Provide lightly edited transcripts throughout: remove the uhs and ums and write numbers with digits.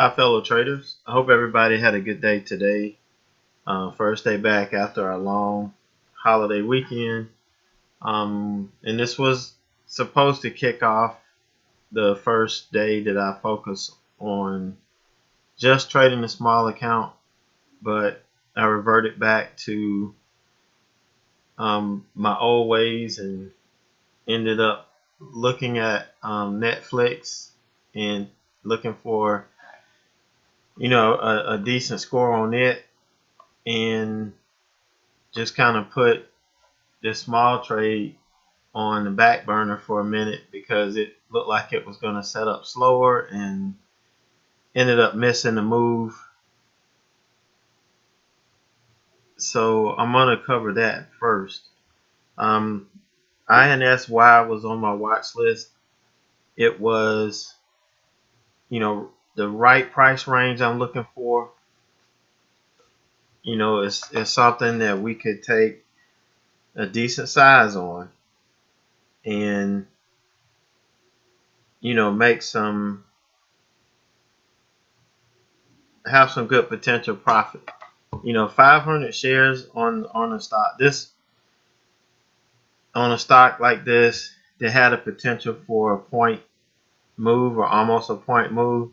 Hi, fellow traders. I hope everybody had a good day today. First day back after our long holiday weekend. And this was supposed to kick off the first day that I focus on just trading a small account, but I reverted back to my old ways and ended up looking at Netflix and looking for a decent score on it, and just kind of put this small trade on the back burner for a minute because it looked like it was going to set up slower and ended up missing the move. So I'm going to cover that first. INSY was on my watch list. It was, the right price range I'm looking for. It's something that we could take a decent size on and have some good potential profit. 500 shares on a stock. This on a stock like this that had a potential for a point move or almost a point move.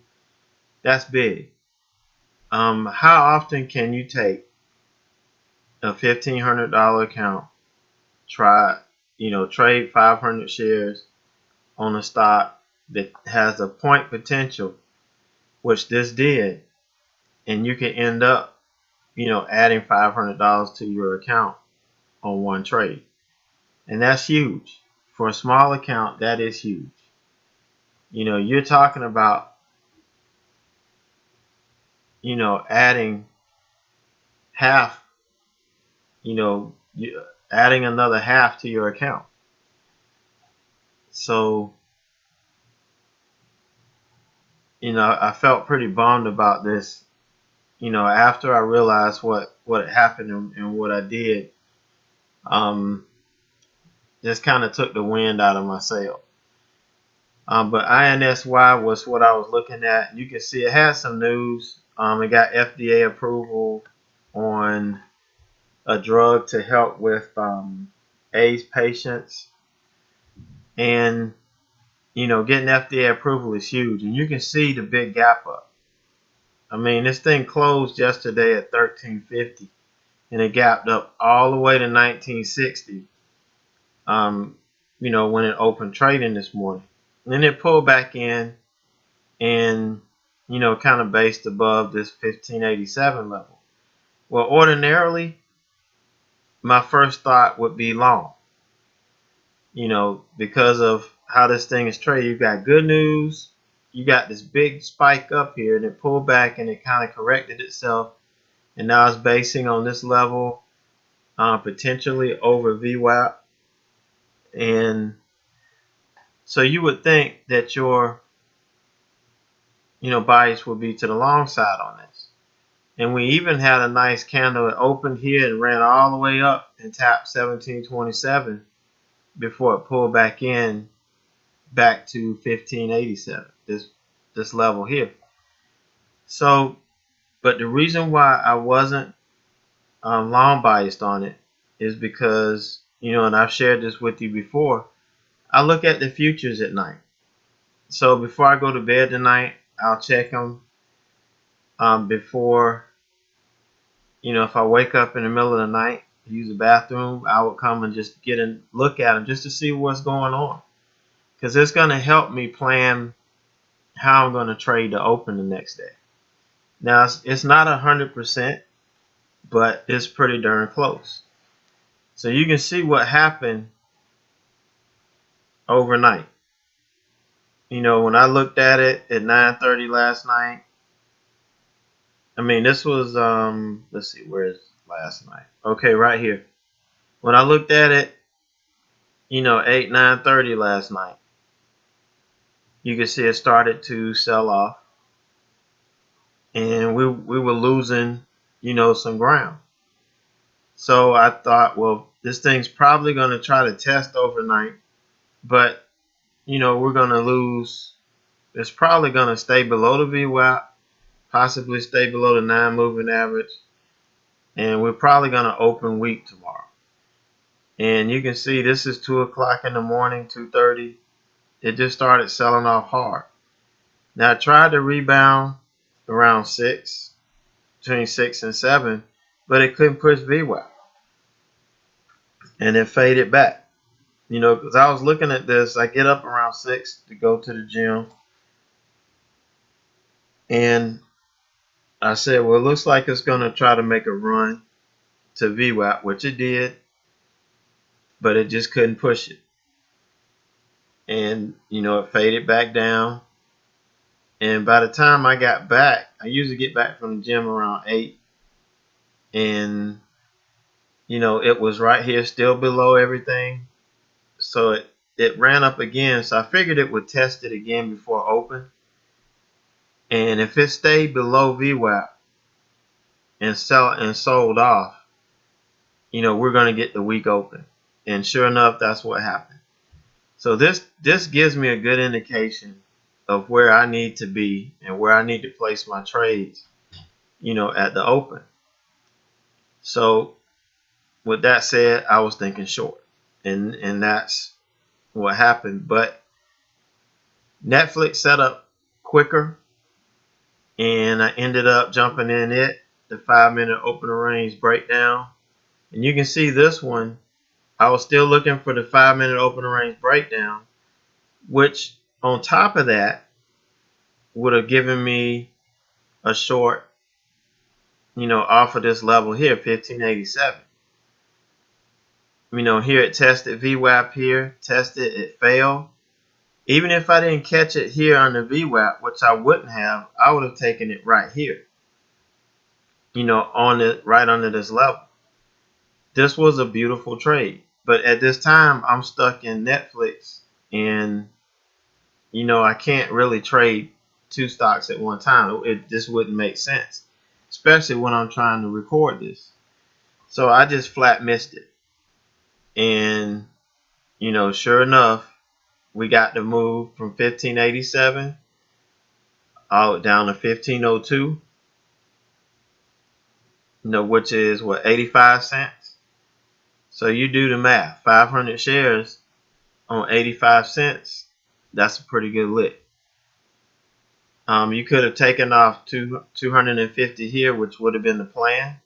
That's big. How often can you take a $1,500 account, trade 500 shares on a stock that has a point potential, which this did, and you can end up, adding $500 to your account on one trade. And that's huge. For a small account, that is huge. You're talking about, adding half, adding another half to your account. So, I felt pretty bummed about this, after I realized what had happened and what I did. Just kind of took the wind out of my sail. But INSY was what I was looking at. You can see it had some news. It got FDA approval on a drug to help with AIDS patients. And, getting FDA approval is huge. And you can see the big gap up. I mean, this thing closed yesterday at 1350. And it gapped up all the way to 1960. When it opened trading this morning. And then it pulled back in and, kind of based above this 1587 level. Well, ordinarily, my first thought would be long. Because of how this thing is traded, you've got good news. You got this big spike up here and it pulled back and it kind of corrected itself. And now it's basing on this level, potentially over VWAP. And so you would think that your, bias would be to the long side on this. And we even had a nice candle that opened here and ran all the way up and tapped 1727 before it pulled back in back to 1587, this level here. So, but the reason why I wasn't long biased on it is because, and I've shared this with you before, I look at the futures at night. So before I go to bed tonight, I'll check them before, if I wake up in the middle of the night, use the bathroom, I would come and just get a look at them just to see what's going on. Because it's going to help me plan how I'm going to trade to open the next day. Now, it's not 100%, but it's pretty darn close. So you can see what happened overnight. When I looked at it at 9:30 last night, I mean, this was, let's see, where's last night? Okay, right here. When I looked at it, 9:30 last night, you can see it started to sell off. And we were losing, some ground. So I thought, well, this thing's probably going to try to test overnight. But, we're going to lose. It's probably going to stay below the VWAP. possibly stay below the 9 moving average, and we're probably going to open weak tomorrow. And you can see this is 2 o'clock in the morning, 2:30. It just started selling off hard. Now I tried to rebound around 6, between 6 and 7, but it couldn't push VWAP. And it faded back. You know, because I was looking at this, I get up around 6 to go to the gym. And I said, well, it looks like it's going to try to make a run to VWAP, which it did, but it just couldn't push it. And, you know, it faded back down. And by the time I got back, I usually get back from the gym around 8. And, you know, it was right here, still below everything. So it ran up again. So I figured it would test it again before open. And if it stayed below VWAP and sold off, you know, we're going to get the week open. And sure enough, that's what happened. So this gives me a good indication of where I need to be and where I need to place my trades, you know, at the open. So with that said, I was thinking short, and that's what happened. But Netflix set up quicker, and I ended up jumping in it, the 5-minute opening range breakdown. And you can see this one, I was still looking for the 5-minute opening range breakdown, which on top of that would have given me a short, you know, off of this level here, 1587. You know, here it tested VWAP here, tested, it failed. Even if I didn't catch it here on the VWAP, which I wouldn't have, I would have taken it right here, you know, on it, right under this level. This was a beautiful trade. But at this time, I'm stuck in Netflix, and, you know, I can't really trade 2 stocks at one time. It just wouldn't make sense, especially when I'm trying to record this. So I just flat missed it. And, you know, sure enough, we got the move from 1587 all down to 1502, you know, which is what, 85 cents. So you do the math, 500 shares on 85 cents. That's a pretty good lick. You could have taken off 250 here, which would have been the plan,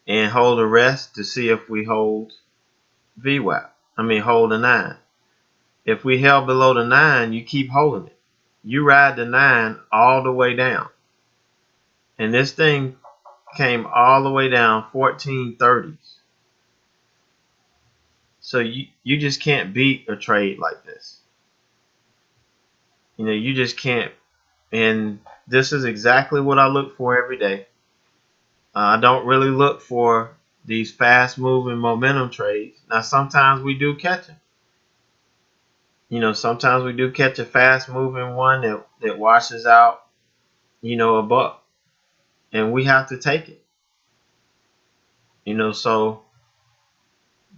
and hold the rest to see if we hold VWAP. I mean, hold the 9. If we held below the 9, you keep holding it. You ride the 9 all the way down. And this thing came all the way down 1430s. So you just can't beat a trade like this. You know, you just can't. And this is exactly what I look for every day. I don't really look for these fast moving momentum trades. Now, sometimes we do catch them. You know, sometimes we do catch a fast moving one that washes out, you know, a buck. And we have to take it. You know, so,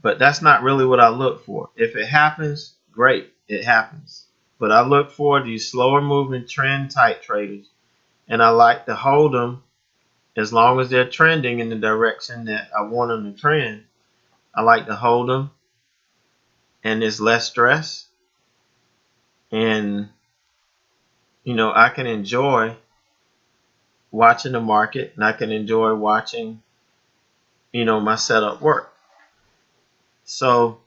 but that's not really what I look for. If it happens, great, it happens. But I look for these slower moving trend type traders, and I like to hold them as long as they're trending in the direction that I want them to trend. I like to hold them, and there's less stress, and, you know, I can enjoy watching the market, and I can enjoy watching, you know, my setup work. So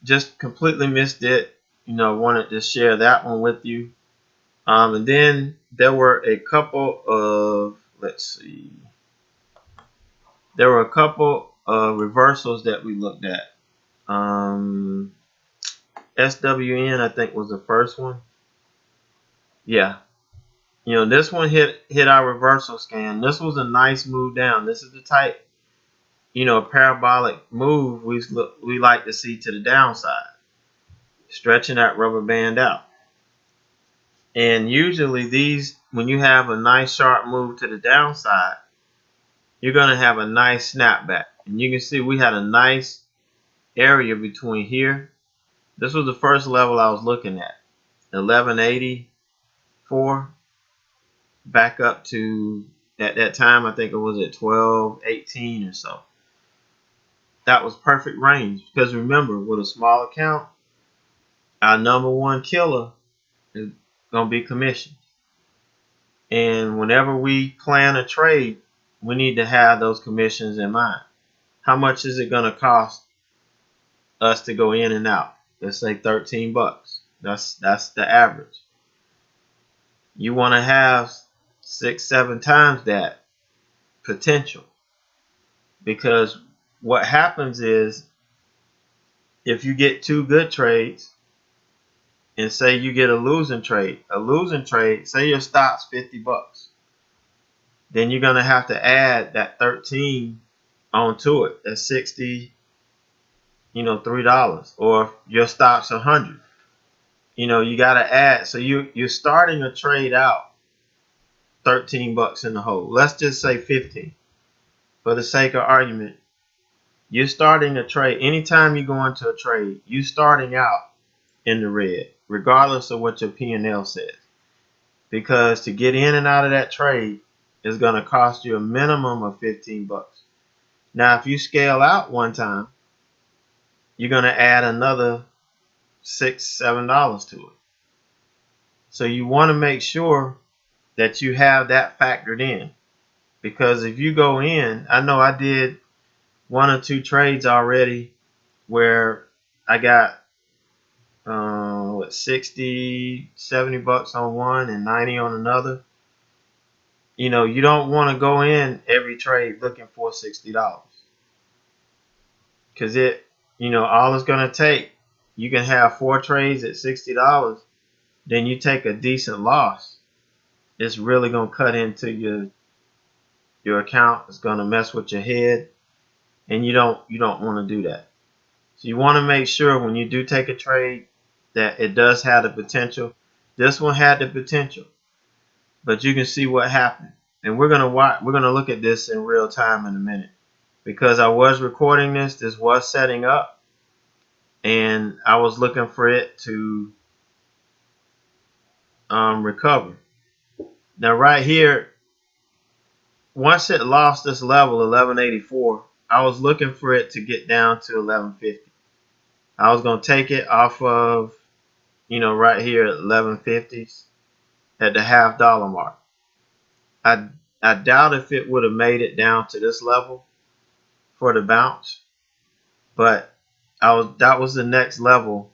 just completely missed it. You know, wanted to share that one with you. And then there were a couple of, there were a couple of reversals that we looked at. SWN, I think, was the first one. Yeah. You know, this one hit our reversal scan. This was a nice move down. This is the type, you know, parabolic move we like to see to the downside, stretching that rubber band out. And usually these, when you have a nice sharp move to the downside, you're going to have a nice snapback. And you can see we had a nice area between here. This was the first level I was looking at, 1184. back up to, at that time, I think it was at 12.18 or so. That was perfect range, because remember, with a small account, our number one killer is going to be commission. And whenever we plan a trade, we need to have those commissions in mind. How much is it going to cost us to go in and out? Let's say 13 bucks. That's the average. You want to have 6-7 times that potential, because what happens is, if you get 2 good trades and say you get a losing trade, say your stop's 50 bucks, then you're going to have to add that 13 onto it. That's 60, $3. Or if your stop's 100, you got to add. So you're starting a trade out 13 bucks in the hole. Let's just say 15 for the sake of argument. You're starting a trade. Anytime you go into a trade, you're starting out in the red, regardless of what your P&L says. Because to get in and out of that trade is going to cost you a minimum of 15 bucks. Now, if you scale out one time, you're going to add another $6-7 to it. So you want to make sure that you have that factored in. Because if you go in, I know I did 1 or 2 trades already where I got 60, 70 bucks on one and 90 on another. You don't want to go in every trade looking for $60, because all it's going to take, you can have 4 trades at $60, then you take a decent loss. It's really going to cut into your account. It's going to mess with your head, and you don't want to do that. So you want to make sure when you do take a trade that it does have the potential. This one had the potential, but you can see what happened. And we're gonna look at this in real time in a minute, because I was recording this. This was setting up, and I was looking for it to recover. Now right here, once it lost this level 1184, I was looking for it to get down to 1150. I was gonna take it off of right here at 1150s at the $half mark. I doubt if it would have made it down to this level for the bounce, but that was the next level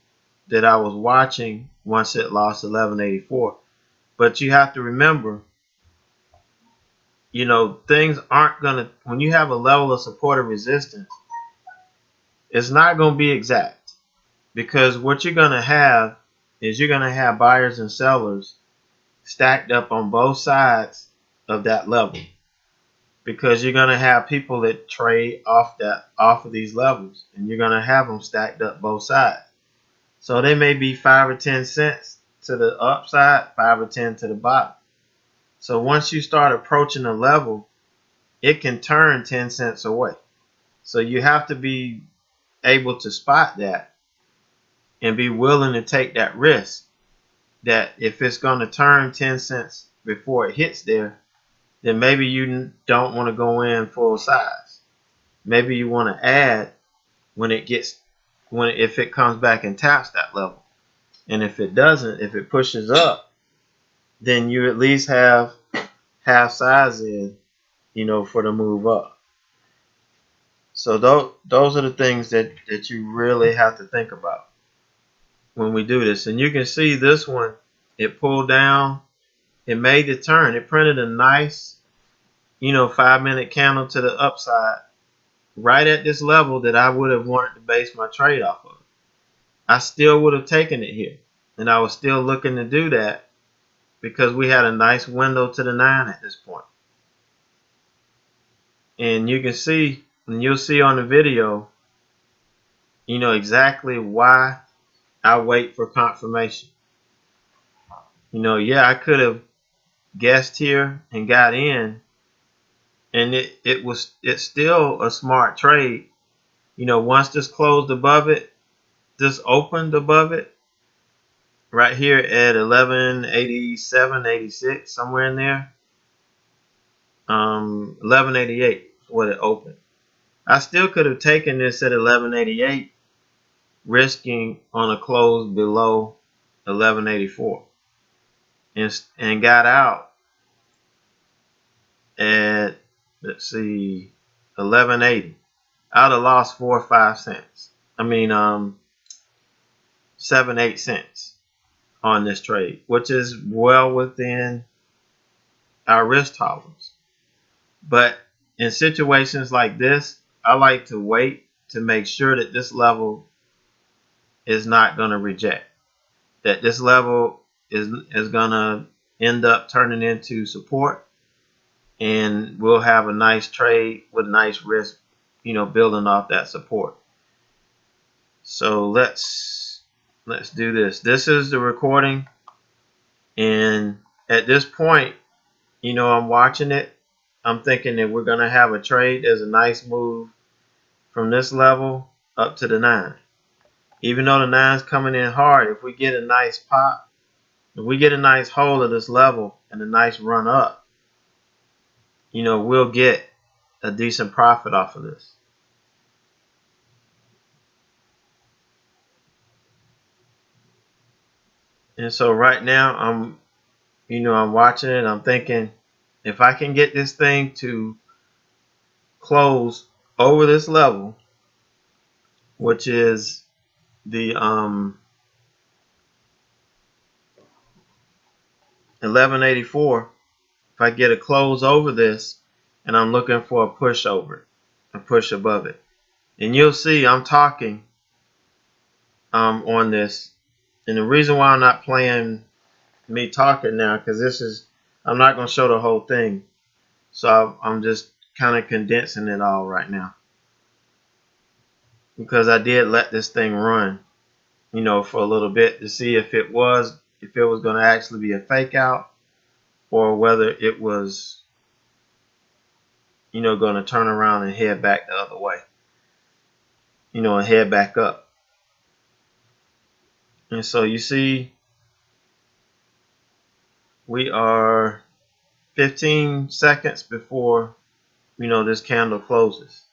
that I was watching once it lost 1184. But you have to remember, things aren't gonna, when you have a level of support or resistance, it's not gonna be exact, because what you're gonna have is you're going to have buyers and sellers stacked up on both sides of that level, because you're going to have people that trade off of these levels, and you're going to have them stacked up both sides. So they may be 5 or 10 cents to the upside, 5 or 10 to the bottom. So once you start approaching a level, it can turn 10 cents away. So you have to be able to spot that and be willing to take that risk, that if it's going to turn 10 cents before it hits there, then maybe you don't want to go in full size. Maybe you want to add if it comes back and taps that level. And if it doesn't, if it pushes up, then you at least have half size in, for the move up. So those are the things that you really have to think about when we do this. And you can see this one, it pulled down, it made the turn, it printed a nice 5-minute candle to the upside right at this level that I would have wanted to base my trade off of. I still would have taken it here, and I was still looking to do that because we had a nice window to the 9 at this point. And you can see, and you'll see on the video, exactly why I wait for confirmation. Yeah, I could have guessed here and got in, and it's still a smart trade. Once this closed above it, this opened above it right here at 1187, 86, somewhere in there. 1188 is what it opened. I still could have taken this at 1188, risking on a close below 1184, and got out at, let's see, 1180. I'd have lost 4 or 5 cents. I mean, 7-8 cents on this trade, which is well within our risk tolerance. But in situations like this, I like to wait to make sure that this level is not going to reject, that this level is going to end up turning into support, and we'll have a nice trade with nice risk, building off that support. So let's do this. This is the recording, and at this point, I'm watching it. I'm thinking that we're going to have a trade. There's a nice move from this level up to the 9. Even though the 9's coming in hard, if we get a nice pop, if we get a nice hold of this level and a nice run up, we'll get a decent profit off of this. And so right now I'm watching it. I'm thinking, if I can get this thing to close over this level, which is the 1184, if I get a close over this, and I'm looking for a push over it, a push above it, and you'll see I'm talking on this. And the reason why I'm not playing me talking now, because I'm not going to show the whole thing, so I'm just kind of condensing it all right now, because I did let this thing run for a little bit to see if it was going to actually be a fake out, or whether it was going to turn around and head back the other way, and head back up. And so you see, we are 15 seconds before this candle closes.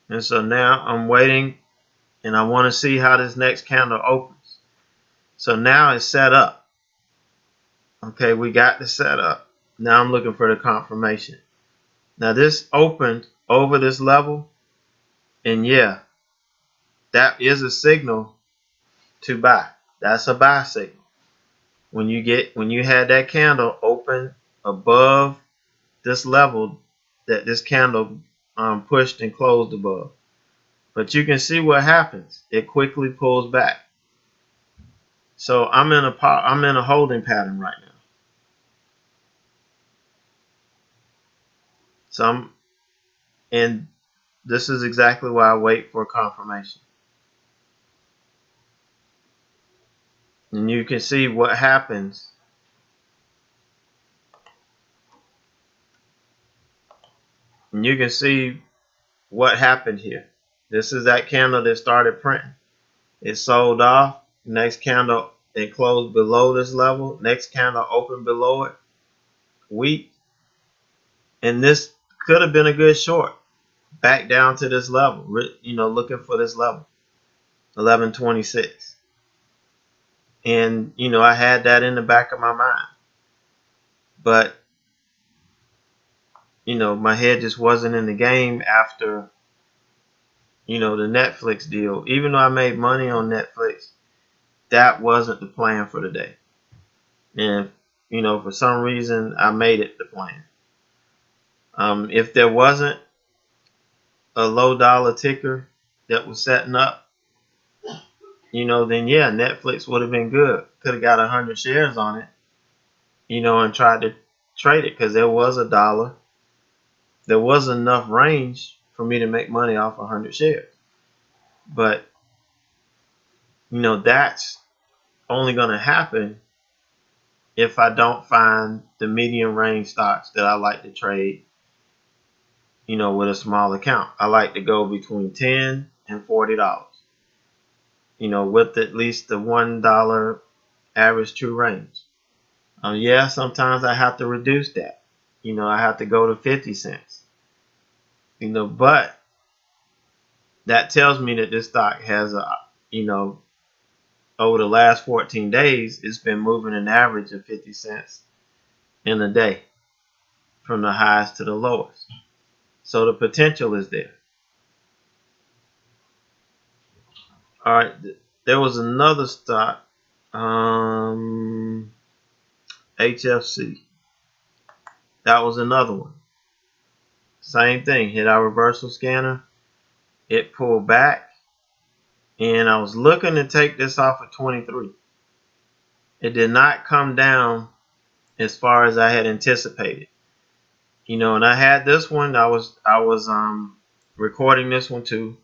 And so now I'm waiting, and I want to see how this next candle opens. So now it's set up. Okay, we got the setup. Now I'm looking for the confirmation. Now this opened over this level, and yeah, that is a signal to buy. That's a buy signal. When you had that candle open above this level that this candle pushed and closed above. But you can see what happens. It quickly pulls back. So I'm in a holding pattern right now. And this is exactly why I wait for confirmation. And you can see what happens. And you can see what happened here. This is that candle that started printing. It sold off. Next candle, it closed below this level. Next candle opened below it. Weak. And this could have been a good short. Back down to this level. Looking for this level. 1126. And, I had that in the back of my mind. But, my head just wasn't in the game after, the Netflix deal. Even though I made money on Netflix, that wasn't the plan for the day. And, for some reason, I made it the plan. If there wasn't a low dollar ticker that was setting up, then yeah, Netflix would have been good. Could have got 100 shares on it, and tried to trade it, because there was $1. There was enough range for me to make money off 100 shares. But, that's only going to happen if I don't find the medium range stocks that I like to trade, with a small account. I like to go between $10 and $40, with at least the $1 average true range. Yeah, sometimes I have to reduce that. I have to go to 50 cents. But that tells me that this stock has over the last 14 days, it's been moving an average of 50 cents in a day from the highest to the lowest. So the potential is there. All right, there was another stock, HFC. That was another one. Same thing, hit our reversal scanner. It pulled back, and I was looking to take this off of 23. It did not come down as far as I had anticipated. And I had this one. I was recording this one too,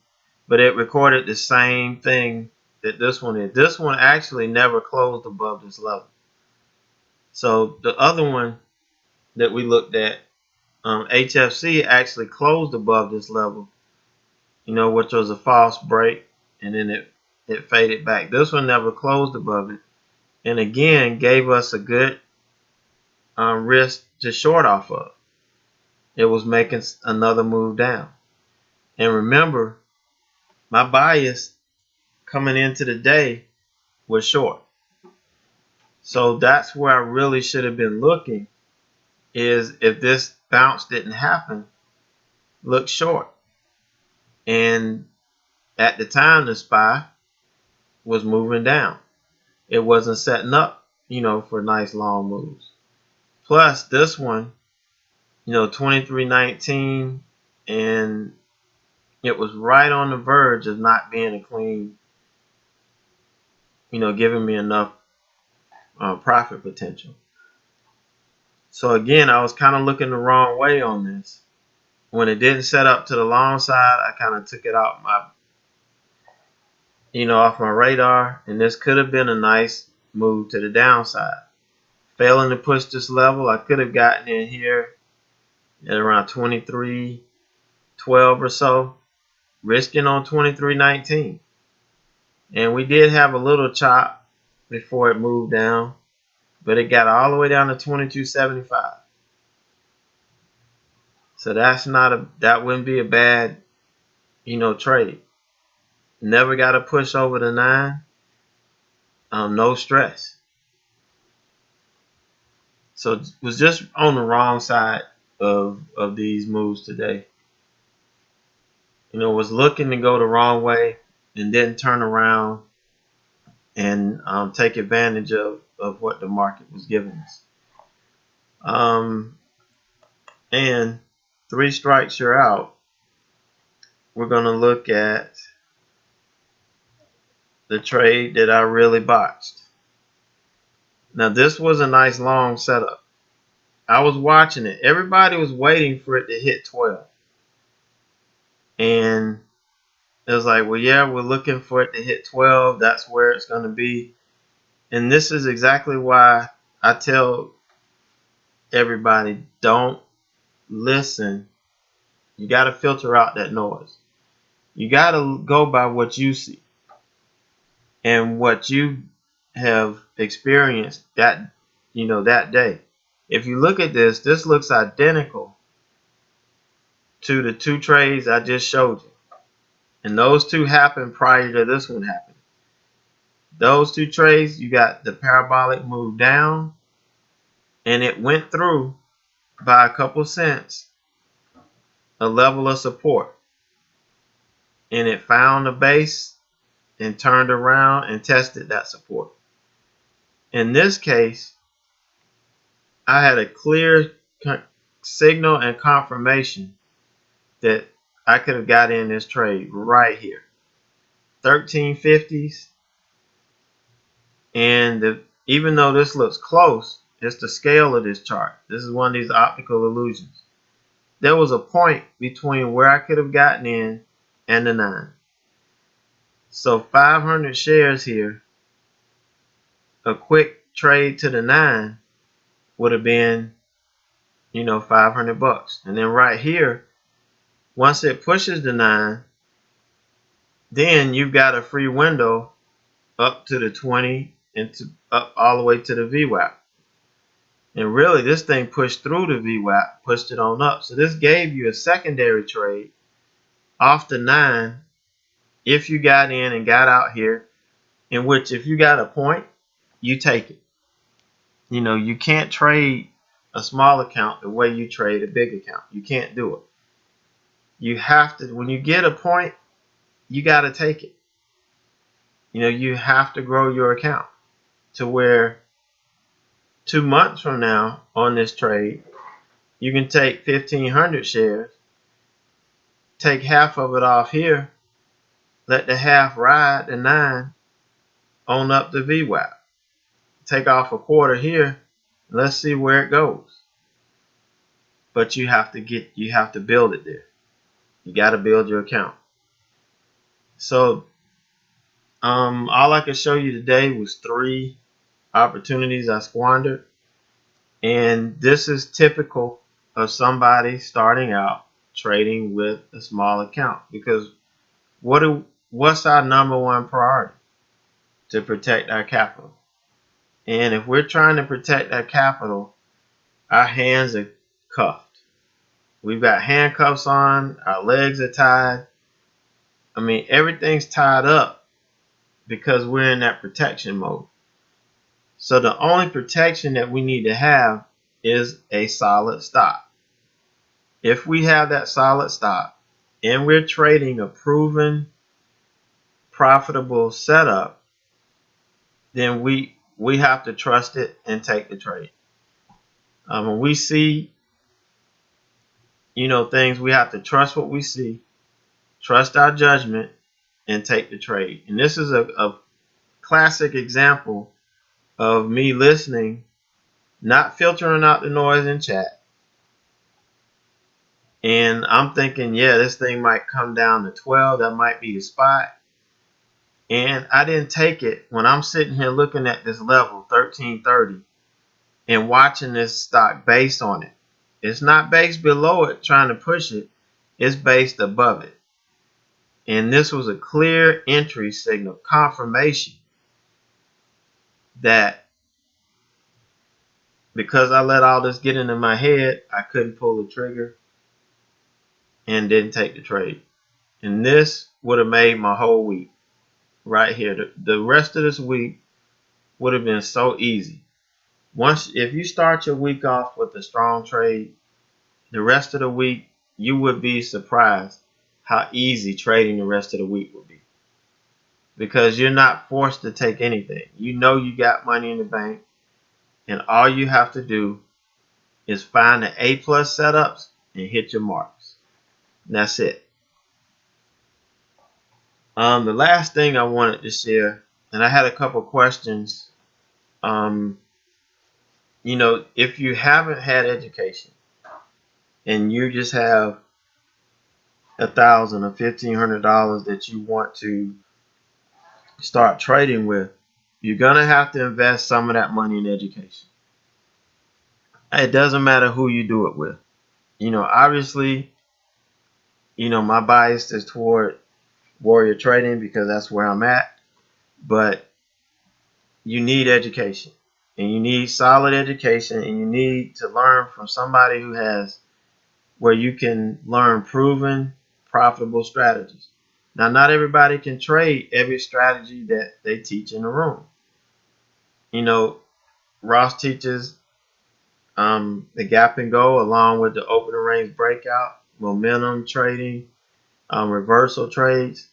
but it recorded the same thing that this one did. This one actually never closed above this level. So the other one that we looked at, HFC, actually closed above this level, which was a false break, and then it faded back. This one never closed above it, and again gave us a good risk to short off of. It was making another move down. And remember, my bias coming into the day was short. So that's where I really should have been looking, is if this bounce didn't happen, look short. And at the time, the SPY was moving down. It wasn't setting up, for nice long moves. Plus this one, 23.19, and it was right on the verge of not being a clean, giving me enough profit potential. So again, I was kind of looking the wrong way on this. When it didn't set up to the long side, I kind of took it out off my radar, and this could have been a nice move to the downside. Failing to push this level, I could have gotten in here at around 23.12 or so, risking on 23.19. And we did have a little chop before it moved down, but it got all the way down to 22.75. So that wouldn't be a bad, trade. Never got to push over the 9. No stress. So it was just on the wrong side of these moves today. Was looking to go the wrong way and didn't turn around and take advantage of what the market was giving us. And 3 strikes, you're out. We're going to look at the trade that I really botched. Now this was a nice long setup. I was watching it. Everybody was waiting for it to hit 12. And it was like, well, yeah, we're looking for it to hit 12. That's where it's going to be. And this is exactly why I tell everybody, don't listen. You got to filter out that noise. You got to go by what you see and what you have experienced that day. If you look at this looks identical to the 2 trades I just showed you. And those 2 happened prior to this one happening. Those 2 trades, you got the parabolic move down, and it went through by a couple cents a level of support. And it found a base and turned around and tested that support. In this case, I had a clear signal and confirmation that I could have got in this trade right here. 1350s. And even though this looks close, it's the scale of this chart. This is one of these optical illusions. There was a point between where I could have gotten in and the 9. So 500 shares here, a quick trade to the 9 would have been, $500. And then right here, once it pushes the 9, then you've got a free window up to the 20 into up all the way to the VWAP. And really, this thing pushed through the VWAP, pushed it on up. So this gave you a secondary trade off the 9 if you got in and got out here, in which if you got a point, you take it. You know, you can't trade a small account the way you trade a big account. You can't do it. You have to, when you get a point, you got to take it. You know, you have to grow your account to where 2 months from now on this trade, you can take 1,500 shares, take half of it off here, let the half ride the 9 on up the VWAP. Take off a quarter here. Let's see where it goes. But you have to build it there. You got to build your account. So all I could show you today was 3 opportunities I squandered. And this is typical of somebody starting out trading with a small account, because what's our number one priority? To protect our capital. And if we're trying to protect our capital, our hands are cuffed. We've got handcuffs on, our legs are tied. I mean, everything's tied up because we're in that protection mode. So the only protection that we need to have is a solid stop. If we have that solid stop and we're trading a proven, profitable setup, then we have to trust it and take the trade. When we see, things, we have to trust what we see, trust our judgment, and take the trade. And this is a classic example of me listening, not filtering out the noise in chat. And I'm thinking, yeah, this thing might come down to 12. That might be the spot. And I didn't take it when I'm sitting here looking at this level, 1330, and watching this stock based on it. It's not based below it, trying to push it. It's based above it. And this was a clear entry signal, confirmation that because I let all this get into my head, I couldn't pull the trigger and didn't take the trade. And this would have made my whole week right here. The rest of this week would have been so easy. If you start your week off with a strong trade, the rest of the week you would be surprised how easy trading the rest of the week would be, because you're not forced to take anything. You got money in the bank, and all you have to do is find the A+ setups and hit your marks. And that's it. The last thing I wanted to share, and I had a couple questions. If you haven't had education and you just have $1,000 or $1,500 that you want to start trading with, you're gonna have to invest some of that money in education. It doesn't matter who you do it with. Obviously, my bias is toward warrior trading because that's where I'm at. But you need education, and you need solid education, and you need to learn from somebody where you can learn proven, profitable strategies. Now, not everybody can trade every strategy that they teach in the room. Ross teaches the gap and go along with the open range breakout, momentum trading, reversal trades.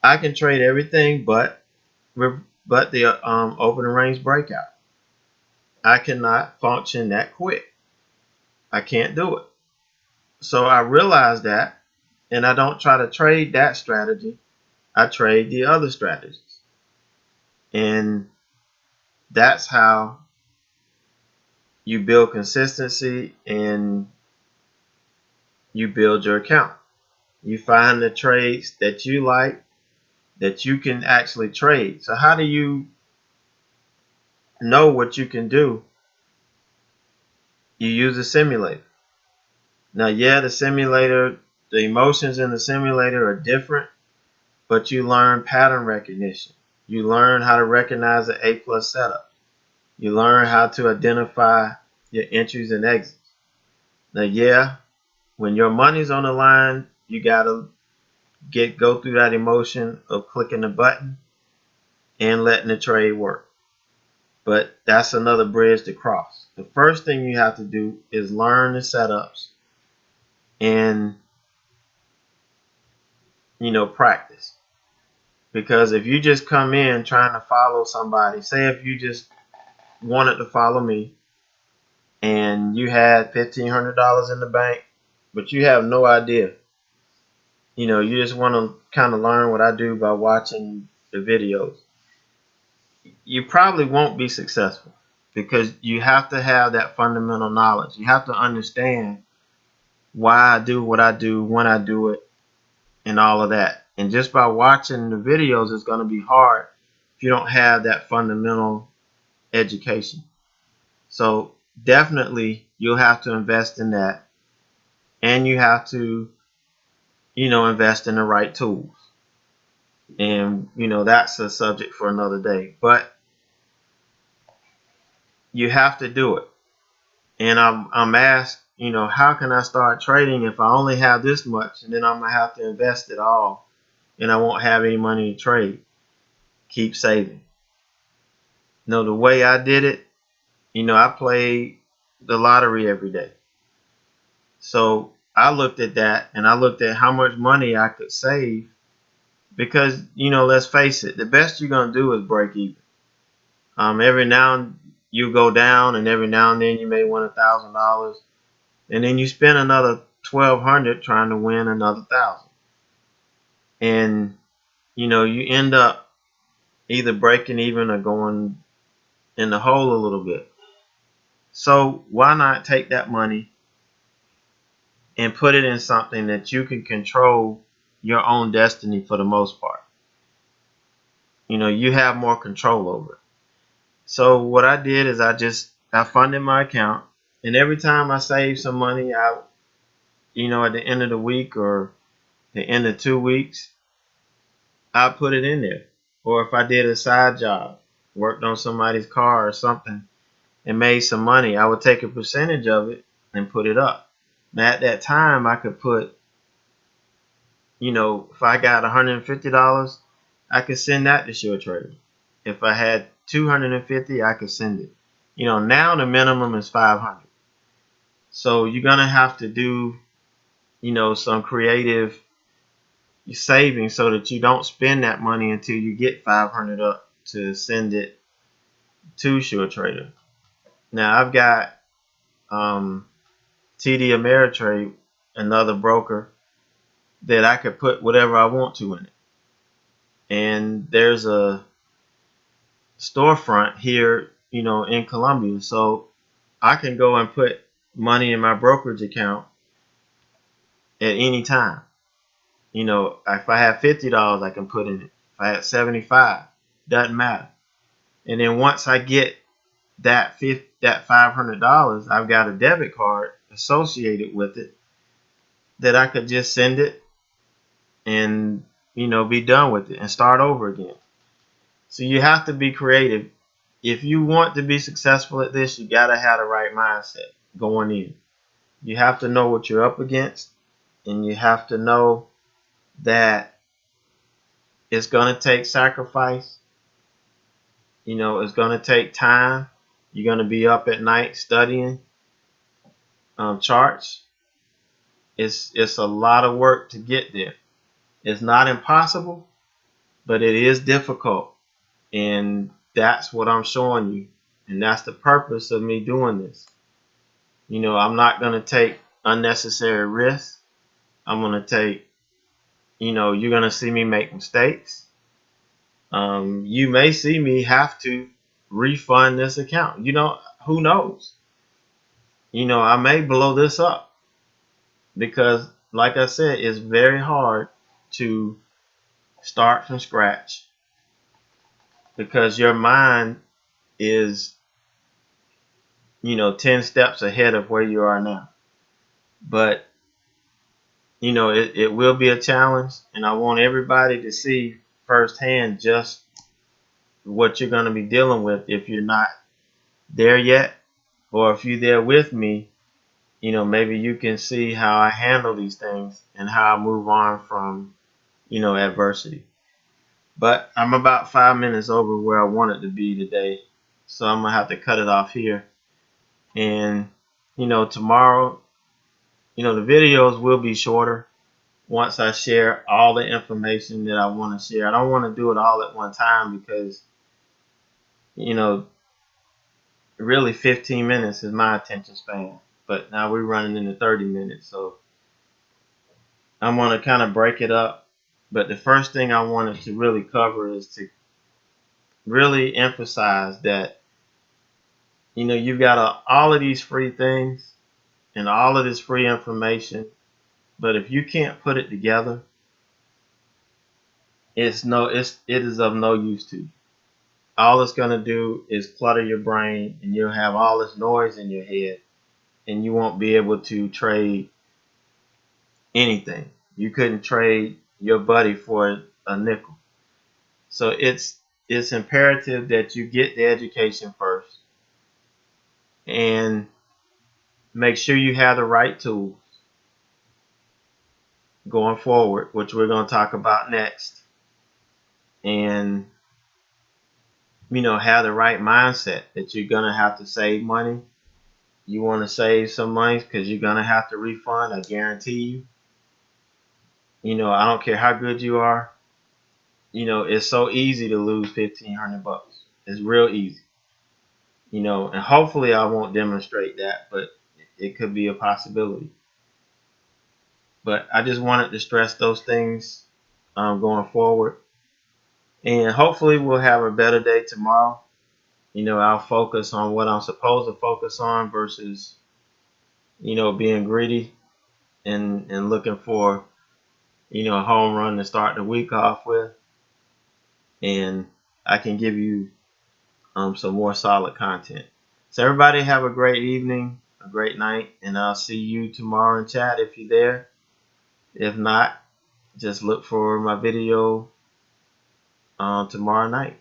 I can trade everything but the open range breakout. I cannot function that quick. I can't do it. So I realized that, and I don't try to trade that strategy. I trade the other strategies. And that's how you build consistency and you build your account. You find the trades that you like, that you can actually trade. So how do you know what you can do? You use a simulator. Now, yeah, the emotions in the simulator are different, but you learn pattern recognition. You learn how to recognize the A plus setup. You learn how to identify your entries and exits. Now, yeah, when your money's on the line, you gotta go through that emotion of clicking the button and letting the trade work. But that's another bridge to cross. The first thing you have to do is learn the setups and practice. Because if you just come in trying to follow somebody, say if you just wanted to follow me and you had $1,500 in the bank, but you have no idea. You just want to kind of learn what I do by watching the videos. You probably won't be successful because you have to have that fundamental knowledge. You have to understand why I do what I do, when I do it, and all of that. And just by watching the videos, it's going to be hard if you don't have that fundamental education. So definitely you'll have to invest in that, and you have to invest in the right tools. And that's a subject for another day, but you have to do it. And I'm asked, how can I start trading if I only have this much, and then I'm gonna have to invest it all and I won't have any money to trade? Keep saving. The way I did it, I played the lottery every day. So I looked at that and I looked at how much money I could save, because let's face it, the best you're gonna do is break even. Every now and you go down, and every now and then you may win $1,000, and then you spend another $1,200 trying to win another $1,000, and you end up either breaking even or going in the hole a little bit. So why not take that money and put it in something that you can control your own destiny for the most part? You have more control over it. So what I did is I funded my account, and every time I saved some money, at the end of the week or the end of 2 weeks, I put it in there. Or if I did a side job, worked on somebody's car or something, and made some money, I would take a percentage of it and put it up. Now at that time, I could put, if I got $150, I could send that to SureTrader. If I had $250, I could send it. Now the minimum is $500. So you're gonna have to do, some creative saving so that you don't spend that money until you get $500 up to send it to SureTrader. Now I've got TD Ameritrade, another broker, that I could put whatever I want to in it. And there's a storefront here, in Columbia, so I can go and put money in my brokerage account at any time. If I have $50, I can put in it. If I had 75, doesn't matter. And then once I get that $500, I've got a debit card associated with it that I could just send it and be done with it and start over again. So you have to be creative. If you want to be successful at this, you got to have the right mindset going in. You have to know what you're up against, and you have to know that it's going to take sacrifice. It's going to take time. You're going to be up at night studying charts. It's a lot of work to get there. It's not impossible, but it is difficult. And that's what I'm showing you. And that's the purpose of me doing this. I'm not going to take unnecessary risks. I'm going to take, you're going to see me make mistakes. You may see me have to refund this account. Who knows? I may blow this up because, like I said, it's very hard to start from scratch because your mind is 10 steps ahead of where you are now. But it will be a challenge, and I want everybody to see firsthand just what you're going to be dealing with if you're not there yet, or if you're there with me. Maybe you can see how I handle these things and how I move on from adversity. But I'm about 5 minutes over where I wanted to be today, so I'm gonna have to cut it off here. And tomorrow, the videos will be shorter once I share all the information that I want to share. I don't want to do it all at one time because really 15 minutes is my attention span. But now we're running into 30 minutes, so I'm going to kind of break it up. But the first thing I wanted to really cover is to really emphasize that you've got all of these free things and all of this free information, but if you can't put it together, it is of no use to you. All it's going to do is clutter your brain, and you'll have all this noise in your head, and you won't be able to trade anything. You couldn't trade your buddy for a nickel. So it's imperative that you get the education first and make sure you have the right tools going forward, which we're going to talk about next. And have the right mindset that you're going to have to save money. You want to save some money because you're going to have to refund, I guarantee you. I don't care how good you are. It's so easy to lose $1,500. It's real easy. And hopefully I won't demonstrate that, but it could be a possibility. But I just wanted to stress those things going forward. And hopefully we'll have a better day tomorrow. I'll focus on what I'm supposed to focus on versus, being greedy and looking for, a home run to start the week off with. And I can give you some more solid content. So everybody have a great evening, a great night, and I'll see you tomorrow in chat if you're there. If not, just look for my video tomorrow night.